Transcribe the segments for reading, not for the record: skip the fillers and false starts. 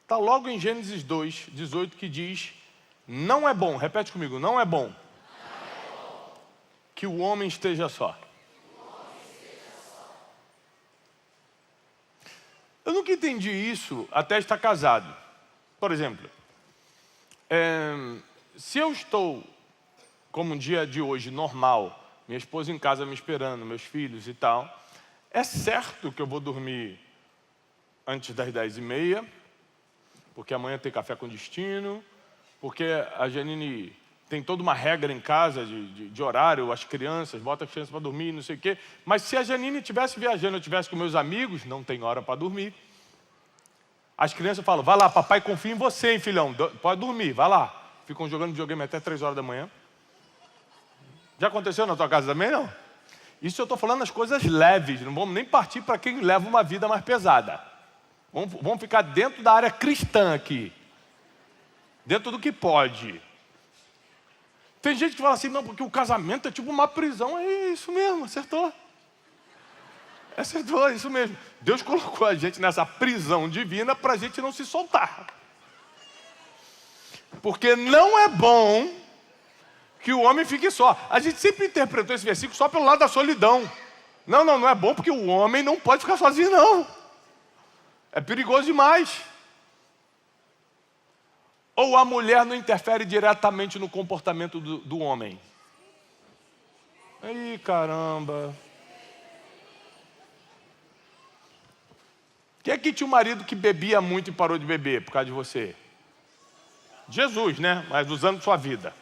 Está logo em Gênesis 2:18, que diz: não é bom, repete comigo, não é bom que o homem esteja só. Eu nunca entendi isso até estar casado. Por exemplo, se eu estou, como um dia de hoje, normal, minha esposa em casa me esperando, meus filhos e tal, é certo que eu vou dormir antes das 10h30, porque amanhã tem café com destino, porque a Janine tem toda uma regra em casa de horário, as crianças, bota as crianças para dormir, não sei o quê. Mas se a Janine estivesse viajando, eu estivesse com meus amigos, não tem hora para dormir. As crianças falam: vai lá, papai confia em você, hein, filhão, pode dormir, vai lá. Ficam jogando videogame até 3 horas da manhã. Já aconteceu na tua casa também, não? Isso eu estou falando as coisas leves, não vamos nem partir para quem leva uma vida mais pesada. Vamos ficar dentro da área cristã aqui. Dentro do que pode. Tem gente que fala assim: não, porque o casamento é tipo uma prisão. É isso mesmo, acertou. Acertou, é isso mesmo. Deus colocou a gente nessa prisão divina para a gente não se soltar. Porque não é bom que o homem fique só. A gente sempre interpretou esse versículo só pelo lado da solidão. Não é bom porque o homem não pode ficar sozinho, não. É perigoso demais. Ou a mulher não interfere diretamente no comportamento do homem? Aí, caramba. Quem é que tinha um marido que bebia muito e parou de beber por causa de você? Jesus, né? Mas usando sua vida.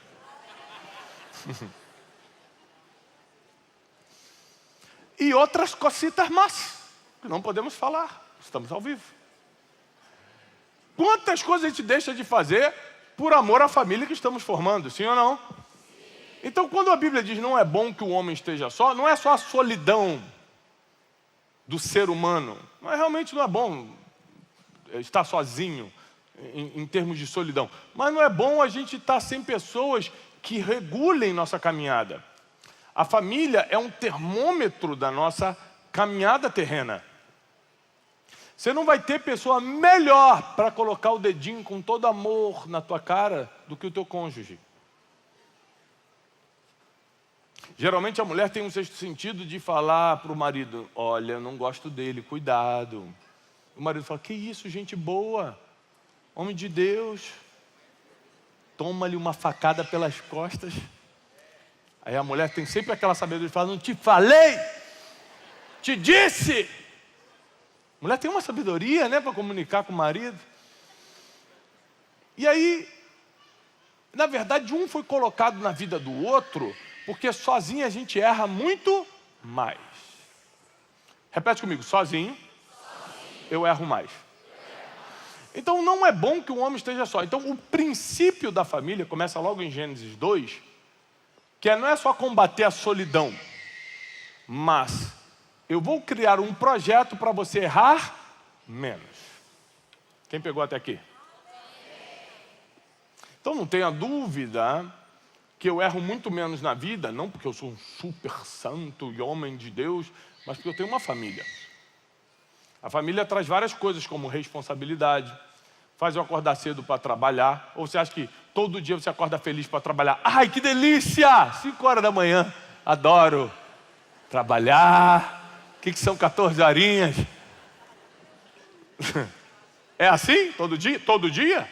E outras cositas más que não podemos falar. Estamos ao vivo. Quantas coisas a gente deixa de fazer por amor à família que estamos formando, sim ou não? Então, quando a Bíblia diz não é bom que o homem esteja só, não é só a solidão do ser humano. Realmente não é bom estar sozinho em termos de solidão. Mas não é bom a gente estar sem pessoas que regulem nossa caminhada. A família é um termômetro da nossa caminhada terrena. Você não vai ter pessoa melhor para colocar o dedinho com todo amor na tua cara do que o teu cônjuge. Geralmente a mulher tem um sexto sentido de falar para o marido: olha, eu não gosto dele, cuidado. O marido fala: que isso, gente boa, homem de Deus. Toma-lhe uma facada pelas costas. Aí a mulher tem sempre aquela sabedoria de falar: não te falei? Te disse? A mulher tem uma sabedoria, né, para comunicar com o marido. E aí, na verdade, um foi colocado na vida do outro, porque sozinho a gente erra muito mais. Repete comigo: sozinho eu erro mais. Então não é bom que o homem esteja só. Então o princípio da família começa logo em Gênesis 2, que não é só combater a solidão, mas eu vou criar um projeto para você errar menos. Quem pegou até aqui? Então não tenha dúvida que eu erro muito menos na vida, não porque eu sou um super santo e homem de Deus, mas porque eu tenho uma família. A família traz várias coisas como responsabilidade, faz eu acordar cedo para trabalhar. Ou você acha que todo dia você acorda feliz para trabalhar? Ai, que delícia! 5 horas da manhã, adoro trabalhar. O que são 14 horinhas? É assim? Todo dia? Todo dia?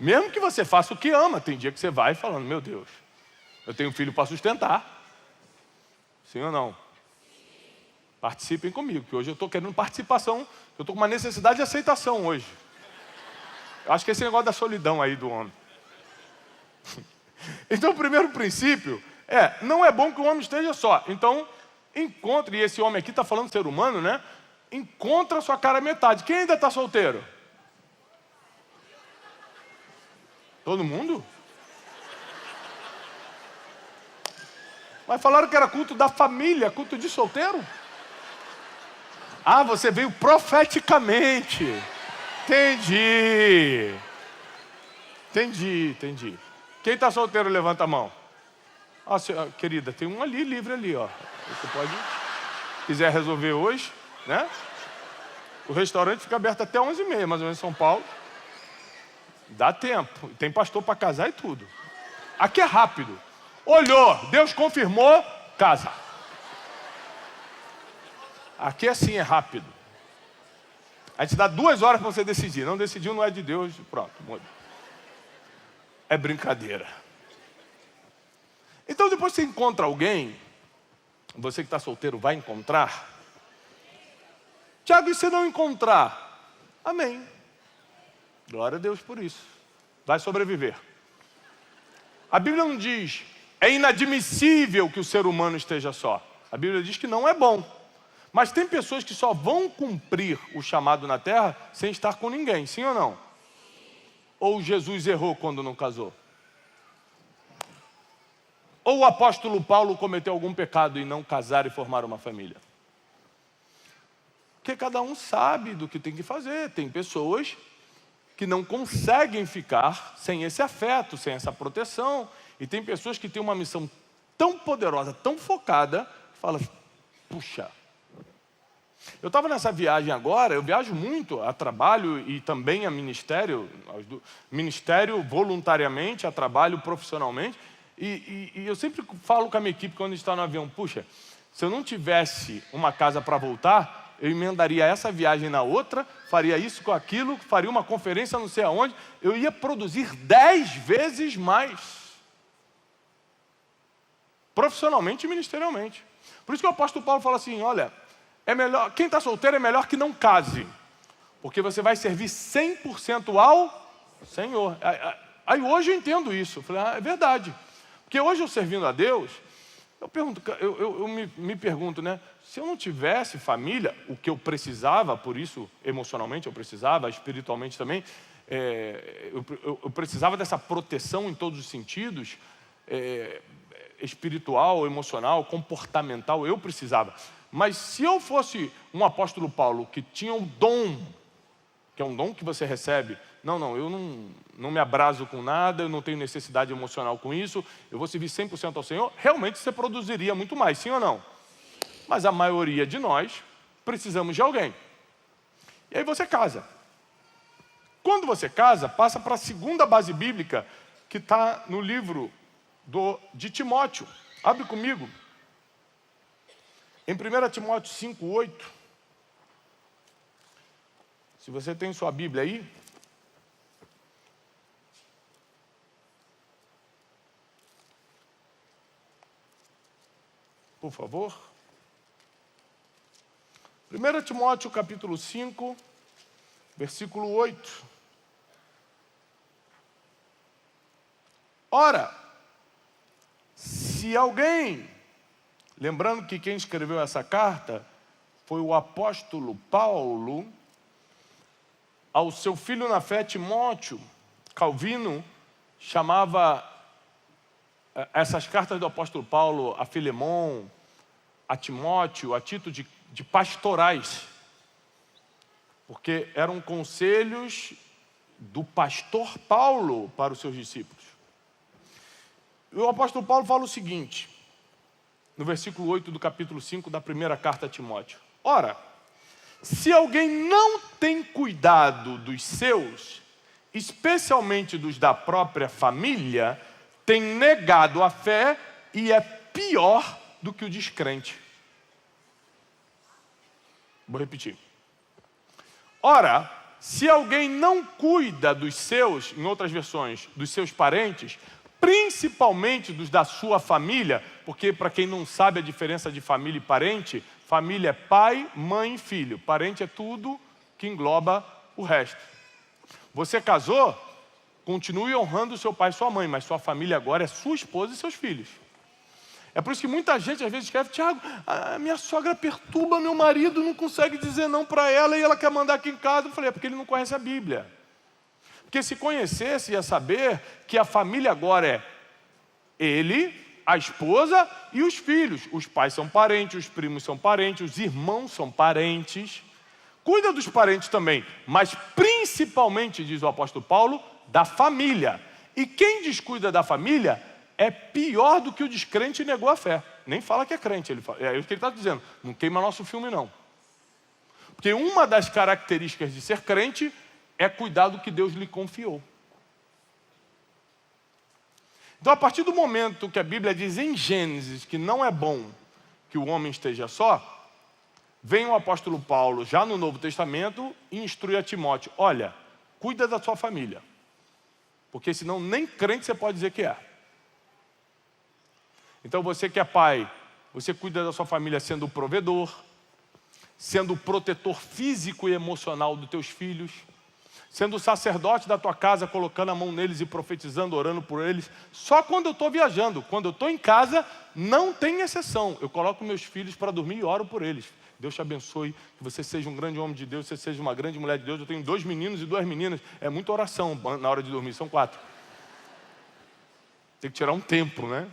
Mesmo que você faça o que ama, tem dia que você vai falando: meu Deus, eu tenho um filho para sustentar. Sim ou não? Participem comigo, que hoje eu estou querendo participação. Eu estou com uma necessidade de aceitação hoje. Eu acho que esse negócio da solidão aí do homem. Então o primeiro princípio não é bom que o homem esteja só. Então encontre, e esse homem aqui está falando ser humano, né? Encontra a sua cara metade. Quem ainda está solteiro? Todo mundo? Mas falaram que era culto da família, culto de solteiro? Ah, você veio profeticamente. Entendi. Quem está solteiro, levanta a mão. Ah, querida, tem um ali, livre ali, ó. Você pode, se quiser resolver hoje, né? O restaurante fica aberto até 11h30, mais ou menos, em São Paulo. Dá tempo. Tem pastor para casar e tudo. Aqui é rápido. Olhou, Deus confirmou, casa. Aqui assim é rápido. A gente dá 2 horas para você decidir. Não decidiu, não é de Deus, pronto, muda. É brincadeira. Então depois você encontra alguém, você que está solteiro vai encontrar. Tiago, e se não encontrar? Amém. Glória a Deus por isso. Vai sobreviver. A Bíblia não diz, é inadmissível que o ser humano esteja só. A Bíblia diz que não é bom. Mas tem pessoas que só vão cumprir o chamado na terra sem estar com ninguém, sim ou não? Ou Jesus errou quando não casou? Ou o apóstolo Paulo cometeu algum pecado em não casar e formar uma família? Porque cada um sabe do que tem que fazer. Tem pessoas que não conseguem ficar sem esse afeto, sem essa proteção. E tem pessoas que têm uma missão tão poderosa, tão focada, que fala, puxa. Eu estava nessa viagem agora, eu viajo muito a trabalho e também a ministério, ministério voluntariamente, a trabalho profissionalmente, e eu sempre falo com a minha equipe quando a gente está no avião, puxa, se eu não tivesse uma casa para voltar, eu emendaria essa viagem na outra, faria isso com aquilo, faria uma conferência não sei aonde, eu ia produzir 10 vezes mais, profissionalmente e ministerialmente. Por isso que o apóstolo Paulo fala assim, olha, é melhor, quem está solteiro é melhor que não case, porque você vai servir 100% ao Senhor. Aí hoje eu entendo isso, eu falei, é verdade, porque hoje eu servindo a Deus, eu me pergunto, né, se eu não tivesse família, o que eu precisava, por isso emocionalmente eu precisava, espiritualmente também, eu precisava dessa proteção em todos os sentidos, espiritual, emocional, comportamental, eu precisava. Mas se eu fosse um apóstolo Paulo que tinha um dom, que é um dom que você recebe, eu não me abraso com nada, eu não tenho necessidade emocional com isso, eu vou servir 100% ao Senhor, realmente você produziria muito mais, sim ou não? Mas a maioria de nós precisamos de alguém. E aí você casa. Quando você casa, passa para a segunda base bíblica, que está no livro de Timóteo. Abre comigo. Em 1 Timóteo 5:8, se você tem sua Bíblia aí, por favor. 1 Timóteo capítulo 5, versículo 8. Ora, se alguém... Lembrando que quem escreveu essa carta foi o apóstolo Paulo ao seu filho na fé, Timóteo. Calvino chamava essas cartas do apóstolo Paulo a Filemão, a Timóteo, a Tito de pastorais, porque eram conselhos do pastor Paulo para os seus discípulos. E o apóstolo Paulo fala o seguinte, no versículo 8 do capítulo 5 da primeira carta a Timóteo. Ora, se alguém não tem cuidado dos seus, especialmente dos da própria família, tem negado a fé e é pior do que o descrente. Vou repetir. Ora, se alguém não cuida dos seus, em outras versões, dos seus parentes, principalmente dos da sua família, porque para quem não sabe a diferença de família e parente, família é pai, mãe e filho. Parente é tudo que engloba o resto. Você casou, continue honrando o seu pai e sua mãe, mas sua família agora é sua esposa e seus filhos. É por isso que muita gente às vezes escreve, Tiago, a minha sogra perturba meu marido, não consegue dizer não para ela e ela quer mandar aqui em casa. Eu falei, é porque ele não conhece a Bíblia. Porque se conhecesse, ia saber que a família agora é ele, a esposa e os filhos. Os pais são parentes, os primos são parentes, os irmãos são parentes. Cuida dos parentes também, mas principalmente, diz o apóstolo Paulo, da família. E quem descuida da família é pior do que o descrente e negou a fé. Nem fala que é crente, é isso que ele está dizendo. Não queima nosso filme, não. Porque uma das características de ser crente é cuidar do que Deus lhe confiou. Então, a partir do momento que a Bíblia diz em Gênesis que não é bom que o homem esteja só, vem o apóstolo Paulo, já no Novo Testamento, e instrui a Timóteo: olha, cuida da sua família, porque senão nem crente você pode dizer que é. Então você que é pai, você cuida da sua família sendo o provedor, sendo o protetor físico e emocional dos teus filhos, sendo o sacerdote da tua casa, colocando a mão neles e profetizando, orando por eles. Só quando eu estou viajando, quando eu estou em casa, não tem exceção. Eu coloco meus filhos para dormir e oro por eles. Deus te abençoe, que você seja um grande homem de Deus, que você seja uma grande mulher de Deus. Eu tenho 2 meninos e 2 meninas. É muita oração na hora de dormir, são 4. Tem que tirar um tempo, né?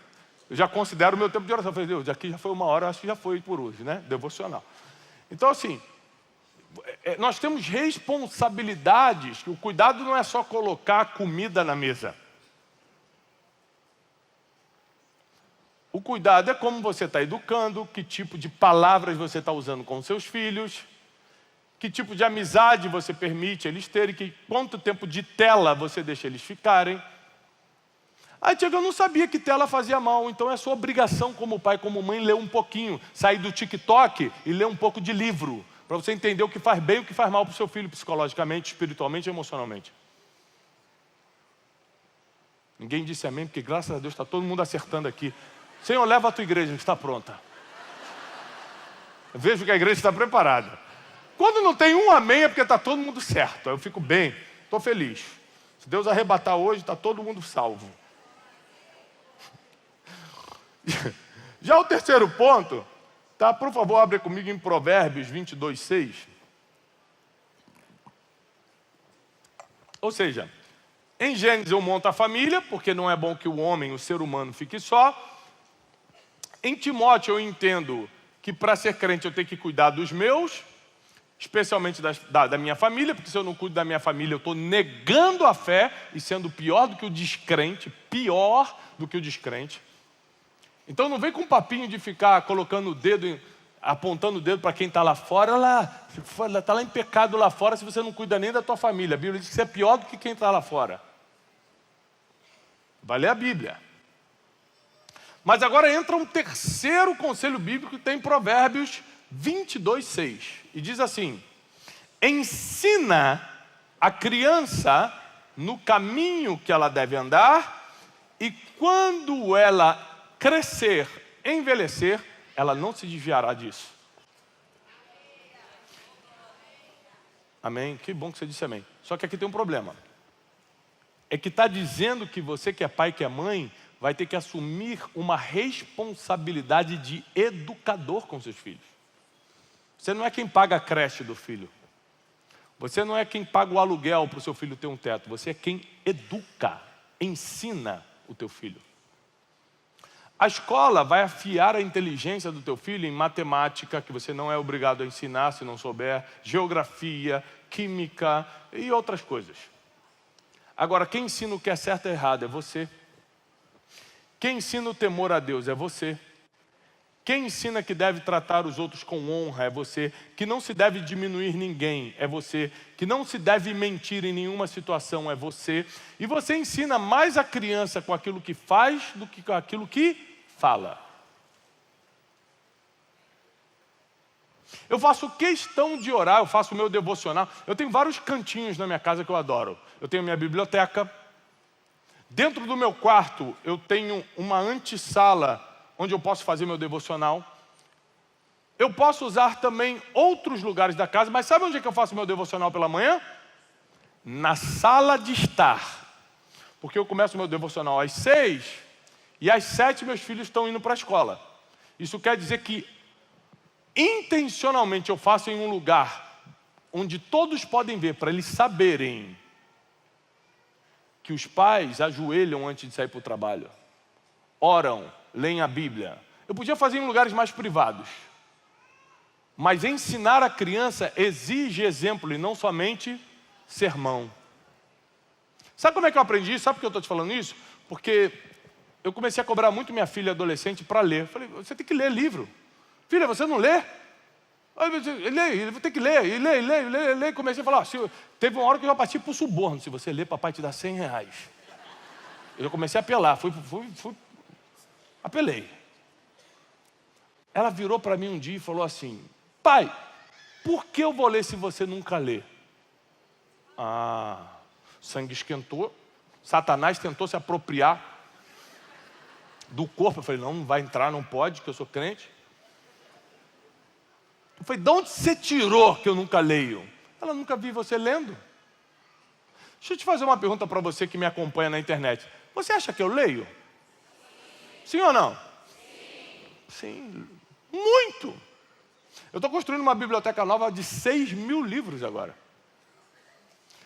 Eu já considero o meu tempo de oração. Eu falei: Deus, aqui já foi 1 hora, acho que já foi por hoje, né? Devocional. Então, assim, nós temos responsabilidades, que o cuidado não é só colocar comida na mesa. O cuidado é como você está educando, que tipo de palavras você está usando com seus filhos, que tipo de amizade você permite eles terem, quanto tempo de tela você deixa eles ficarem. Aí, Tiago, eu não sabia que tela fazia mal, então é sua obrigação como pai, como mãe, ler um pouquinho, sair do TikTok e ler um pouco de livro, para você entender o que faz bem e o que faz mal para o seu filho, psicologicamente, espiritualmente e emocionalmente. Ninguém disse amém, porque graças a Deus está todo mundo acertando aqui. Senhor, leva a tua igreja que está pronta. Eu vejo que a igreja está preparada. Quando não tem um amém é porque está todo mundo certo. Aí eu fico bem, estou feliz. Se Deus arrebatar hoje, está todo mundo salvo. Já o terceiro ponto, tá? Por favor, abre comigo em Provérbios 22:6. Ou seja, em Gênesis eu monto a família, porque não é bom que o homem, o ser humano, fique só. Em Timóteo eu entendo que para ser crente eu tenho que cuidar dos meus, especialmente da minha família, porque se eu não cuido da minha família eu estou negando a fé e sendo pior do que o descrente, Então não vem com um papinho de ficar colocando o dedo, apontando o dedo para quem está lá fora. Está lá em pecado lá fora se você não cuida nem da tua família. A Bíblia diz que você é pior do que quem está lá fora. Vai ler a Bíblia. Mas agora entra um terceiro conselho bíblico que tem em Provérbios 22:6. E diz assim: ensina a criança no caminho que ela deve andar, e quando ela crescer, envelhecer, ela não se desviará disso. Amém? Que bom que você disse amém. Só que aqui tem um problema. É que está dizendo que você que é pai, que é mãe, vai ter que assumir uma responsabilidade de educador com seus filhos. Você não é quem paga a creche do filho. Você não é quem paga o aluguel para o seu filho ter um teto. Você é quem educa, ensina o teu filho. A escola vai afiar a inteligência do teu filho em matemática, que você não é obrigado a ensinar se não souber, geografia, química e outras coisas. Agora, quem ensina o que é certo e errado é você. Quem ensina o temor a Deus é você. Quem ensina que deve tratar os outros com honra é você. Que não se deve diminuir ninguém é você. Que não se deve mentir em nenhuma situação é você. E você ensina mais a criança com aquilo que faz do que com aquilo que fala. Eu faço questão de orar, eu faço o meu devocional. Eu tenho vários cantinhos na minha casa que eu adoro. Eu tenho minha biblioteca. Dentro do meu quarto, eu tenho uma antessala onde eu posso fazer meu devocional. Eu posso usar também outros lugares da casa, mas sabe onde é que eu faço meu devocional pela manhã? Na sala de estar. Porque eu começo meu devocional às 6 e às 7 meus filhos estão indo para a escola. Isso quer dizer que intencionalmente eu faço em um lugar onde todos podem ver, para eles saberem que os pais ajoelham antes de sair para o trabalho, oram, leem a Bíblia. Eu podia fazer em lugares mais privados, mas ensinar a criança exige exemplo e não somente sermão. Sabe como é que eu aprendi isso? Sabe por que eu estou te falando isso? Porque eu comecei a cobrar muito minha filha adolescente para ler. Eu falei: você tem que ler livro. Filha, você não lê? Eu vou ter que ler, e ler. Comecei a falar: teve uma hora que eu já parti para o suborno. Se você ler, papai te dá R$100. Eu comecei a apelar, apelei. Ela virou para mim um dia e falou assim: pai, por que eu vou ler se você nunca lê? O sangue esquentou, Satanás tentou se apropriar do corpo. Eu falei: não vai entrar, não pode, que eu sou crente. Eu falei: de onde você tirou que eu nunca leio? Ela: nunca vi você lendo. Deixa eu te fazer uma pergunta para você que me acompanha na internet. Você acha que eu leio? Sim ou não? Sim, muito. Eu estou construindo uma biblioteca nova de 6.000 livros agora.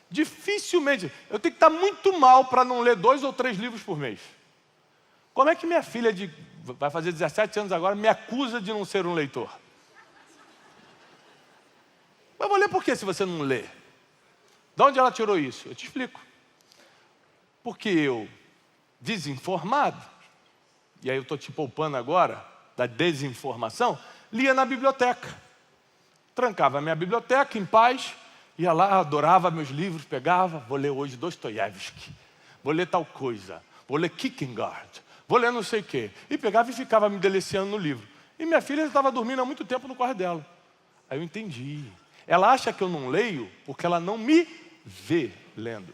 Dificilmente. Eu tenho que estar muito mal para não ler 2 ou 3 livros por mês. Como é que minha filha, vai fazer 17 anos agora, me acusa de não ser um leitor? Eu vou ler por quê se você não lê? De onde ela tirou isso? Eu te explico. Porque eu, desinformado, e aí eu estou te poupando agora da desinformação, lia na biblioteca. Trancava a minha biblioteca em paz, ia lá, adorava meus livros, pegava, vou ler hoje Dostoiévski, vou ler tal coisa, vou ler Kierkegaard, vou ler não sei o quê. E pegava e ficava me deliciando no livro. E minha filha estava dormindo há muito tempo no quarto dela. Aí eu entendi. Ela acha que eu não leio porque ela não me vê lendo.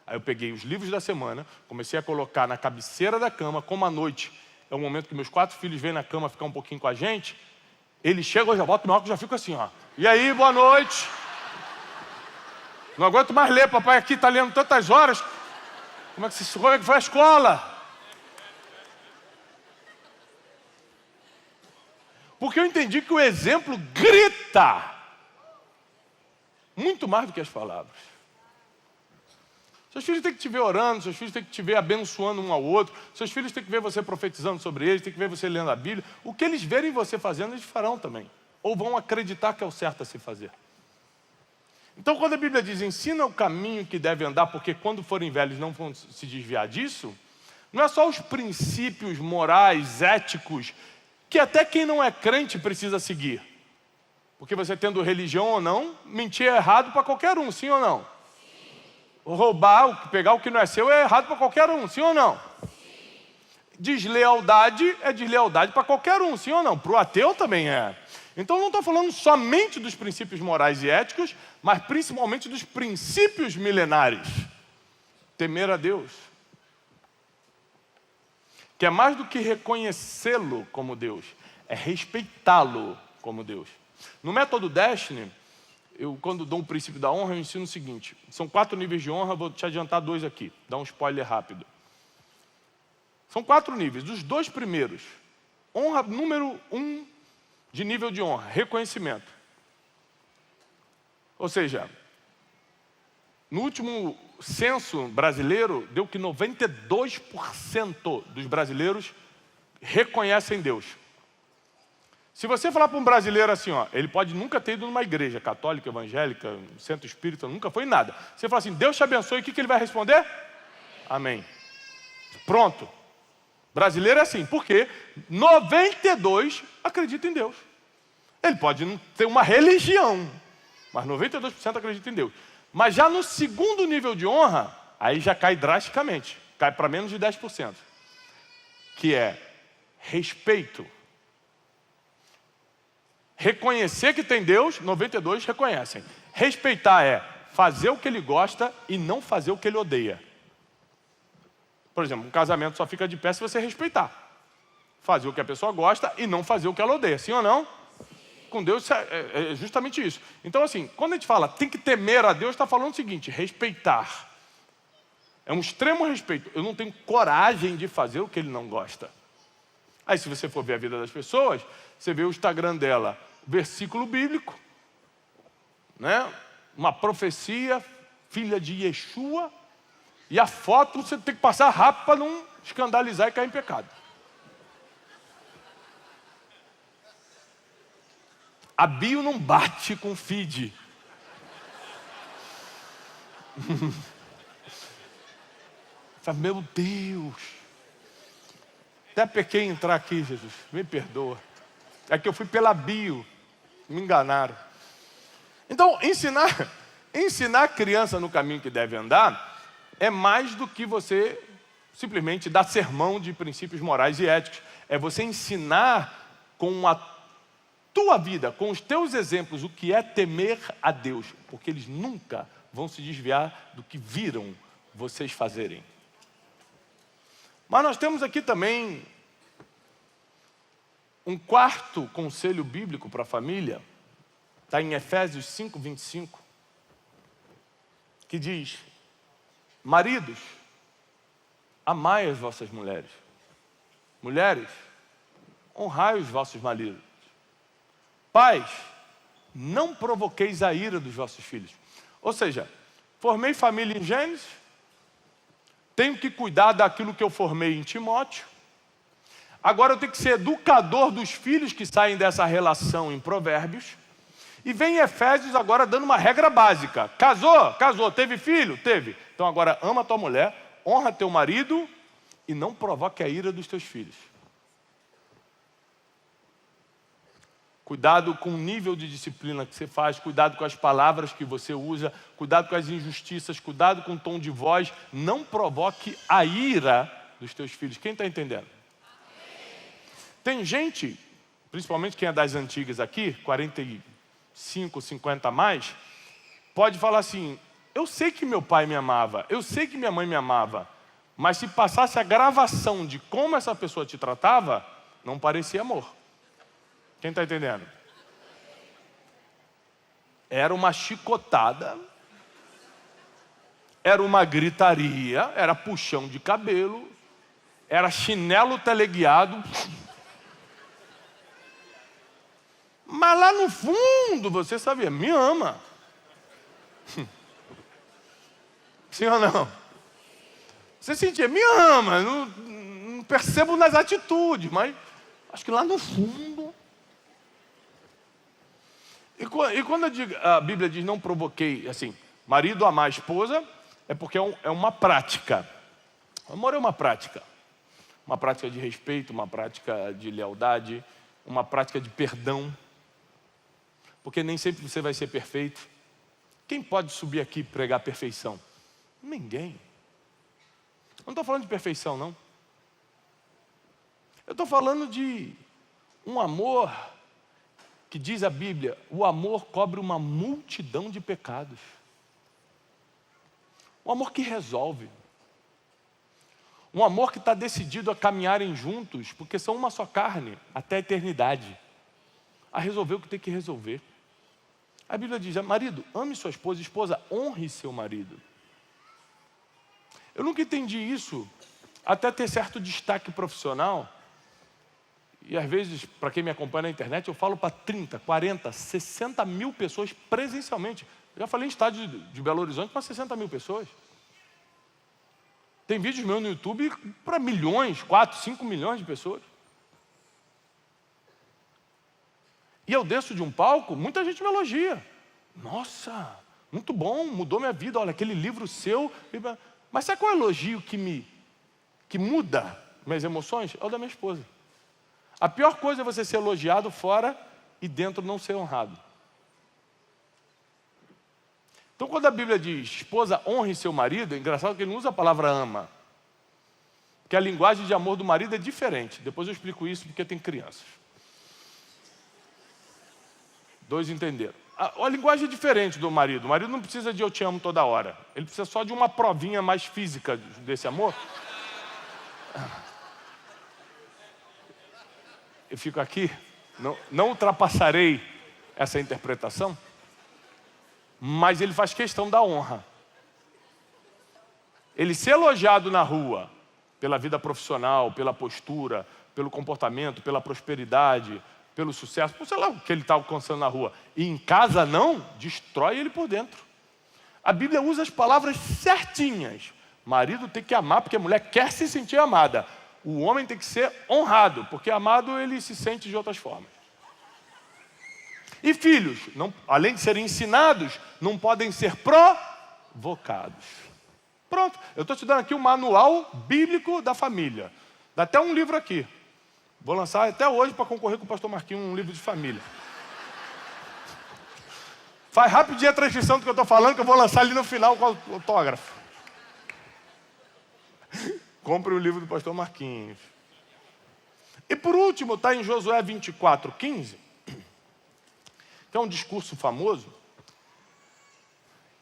Aí eu peguei os livros da semana, comecei a colocar na cabeceira da cama, como à noite é o momento que meus 4 filhos vêm na cama ficar um pouquinho com a gente. Eles chegam, eu já boto meu óculos e já fico assim, ó. E aí, boa noite. Não aguento mais ler, papai aqui está lendo tantas horas. Como é que foi a escola? Porque eu entendi que o exemplo grita muito mais do que as palavras. Seus filhos têm que te ver orando, seus filhos têm que te ver abençoando um ao outro, seus filhos têm que ver você profetizando sobre eles, têm que ver você lendo a Bíblia. O que eles verem você fazendo, eles farão também. Ou vão acreditar que é o certo a se fazer. Então, quando a Bíblia diz, ensina o caminho que deve andar, porque quando forem velhos não vão se desviar disso, não é só os princípios morais, éticos, que até quem não é crente precisa seguir. Porque você tendo religião ou não, mentir é errado para qualquer um, sim ou não? Sim. Roubar, pegar o que não é seu é errado para qualquer um, sim ou não? Sim. Deslealdade é deslealdade para qualquer um, sim ou não? Para o ateu também é. Então não estou falando somente dos princípios morais e éticos, mas principalmente dos princípios milenares. Temer a Deus. Que é mais do que reconhecê-lo como Deus, é respeitá-lo como Deus. No método Destiny, eu quando dou um princípio da honra, eu ensino o seguinte. São 4 níveis de honra, vou te adiantar 2 aqui. Dar um spoiler rápido. São 4 níveis. Os 2 primeiros. Honra número 1 de nível de honra, reconhecimento. Ou seja, no último censo brasileiro, deu que 92% dos brasileiros reconhecem Deus. Se você falar para um brasileiro assim, ó, ele pode nunca ter ido numa igreja católica, evangélica, centro espírita, nunca foi em nada. Você fala assim, Deus te abençoe, o que ele vai responder? Amém. Pronto. Brasileiro é assim, porque 92% acreditam em Deus. Ele pode não ter uma religião, mas 92% acreditam em Deus. Mas já no segundo nível de honra, aí já cai drasticamente, cai para menos de 10%. Que é respeito. Reconhecer que tem Deus, 92% reconhecem. Respeitar é fazer o que ele gosta e não fazer o que ele odeia. Por exemplo, um casamento só fica de pé se você respeitar. Fazer o que a pessoa gosta e não fazer o que ela odeia. Sim ou não? Com Deus é justamente isso. Então assim, quando a gente fala tem que temer a Deus, está falando o seguinte, respeitar. É um extremo respeito. Eu não tenho coragem de fazer o que ele não gosta. Aí se você for ver a vida das pessoas, você vê o Instagram dela, versículo bíblico, né? Uma profecia, filha de Yeshua, e a foto você tem que passar rápido para não escandalizar e cair em pecado. A bio não bate com o feed. Meu Deus. Até pequei entrar aqui, Jesus. Me perdoa. É que eu fui pela bio. Me enganaram. Então, ensinar a criança no caminho que deve andar é mais do que você simplesmente dar sermão de princípios morais e éticos. É você ensinar com a tua vida, com os teus exemplos, o que é temer a Deus. Porque eles nunca vão se desviar do que viram vocês fazerem. Mas nós temos aqui também um quarto conselho bíblico para a família. Está em Efésios 5, 25. Que diz: maridos, amai as vossas mulheres. Mulheres, honrai os vossos maridos. Pais, não provoqueis a ira dos vossos filhos. Ou seja, formei família em Gênesis, tenho que cuidar daquilo que eu formei em Timóteo. Agora eu tenho que ser educador dos filhos que saem dessa relação em Provérbios. E vem Efésios agora dando uma regra básica. Casou? Casou. Teve filho? Teve. Então agora ama a tua mulher, honra teu marido e não provoque a ira dos teus filhos. Cuidado com o nível de disciplina que você faz, cuidado com as palavras que você usa, cuidado com as injustiças, cuidado com o tom de voz. Não provoque a ira dos teus filhos. Quem está entendendo? Tem gente, principalmente quem é das antigas aqui, 45, 50 a mais, pode falar assim: eu sei que meu pai me amava, eu sei que minha mãe me amava, mas se passasse a gravação de como essa pessoa te tratava, não parecia amor. Quem está entendendo? Era uma chicotada, era uma gritaria, era puxão de cabelo, era chinelo teleguiado. Mas lá no fundo, você sabia, me ama. Sim ou não? Você sentia, me ama, não percebo nas atitudes, mas acho que lá no fundo. E quando a Bíblia diz não provoquei, assim, marido amar a esposa, é porque é uma prática. O amor é uma prática de respeito, uma prática de lealdade, uma prática de perdão, porque nem sempre você vai ser perfeito. Quem pode subir aqui e pregar perfeição? Ninguém. Eu não estou falando de perfeição, não. Eu estou falando de um amor que diz a Bíblia, o amor cobre uma multidão de pecados. Um amor que resolve. Um amor que está decidido a caminharem juntos, porque são uma só carne, até a eternidade. A resolver o que tem que resolver. A Bíblia diz, marido, ame sua esposa, esposa, honre seu marido. Eu nunca entendi isso, até ter certo destaque profissional. E às vezes, para quem me acompanha na internet, eu falo para 30, 40, 60 mil pessoas presencialmente. Eu já falei em estádio de Belo Horizonte para 60 mil pessoas. Tem vídeos meus no YouTube para milhões, 4, 5 milhões de pessoas. E eu desço de um palco, muita gente me elogia. Nossa, muito bom, mudou minha vida, olha, aquele livro seu. Mas sabe qual é o elogio que muda minhas emoções? É o da minha esposa. A pior coisa é você ser elogiado fora e dentro não ser honrado. Então, quando a Bíblia diz, esposa, honre seu marido, é engraçado que ele não usa a palavra ama. Porque a linguagem de amor do marido é diferente. Depois eu explico isso porque tem crianças. 2 entenderam. A linguagem é diferente do marido. O marido não precisa de eu te amo toda hora. Ele precisa só de uma provinha mais física desse amor. Eu fico aqui, não ultrapassarei essa interpretação, mas ele faz questão da honra. Ele ser elogiado na rua, pela vida profissional, pela postura, pelo comportamento, pela prosperidade, pelo sucesso, por sei lá o que ele está alcançando na rua, e em casa não, destrói ele por dentro. A Bíblia usa as palavras certinhas. Marido tem que amar, porque a mulher quer se sentir amada. O homem tem que ser honrado, porque amado ele se sente de outras formas. E filhos, além de serem ensinados, não podem ser provocados. Pronto, eu estou te dando aqui o manual bíblico da família. Dá até um livro aqui. Vou lançar até hoje para concorrer com o pastor Marquinhos um livro de família. Faz rapidinho a transcrição do que eu estou falando, que eu vou lançar ali no final com o autógrafo. Compre o livro do pastor Marquinhos. E por último, está em Josué 24:15, que é um discurso famoso,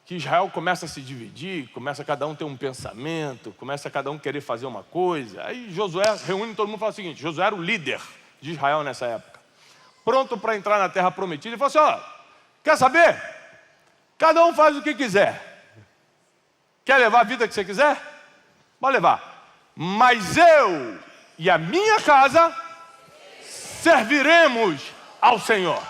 que Israel começa a se dividir, começa cada um ter um pensamento, começa cada um querer fazer uma coisa. Aí Josué reúne todo mundo e fala o seguinte: Josué era o líder de Israel nessa época, pronto para entrar na terra prometida. Ele falou assim: ó, quer saber? Cada um faz o que quiser. Quer levar a vida que você quiser? Pode levar. Mas eu e a minha casa serviremos ao Senhor.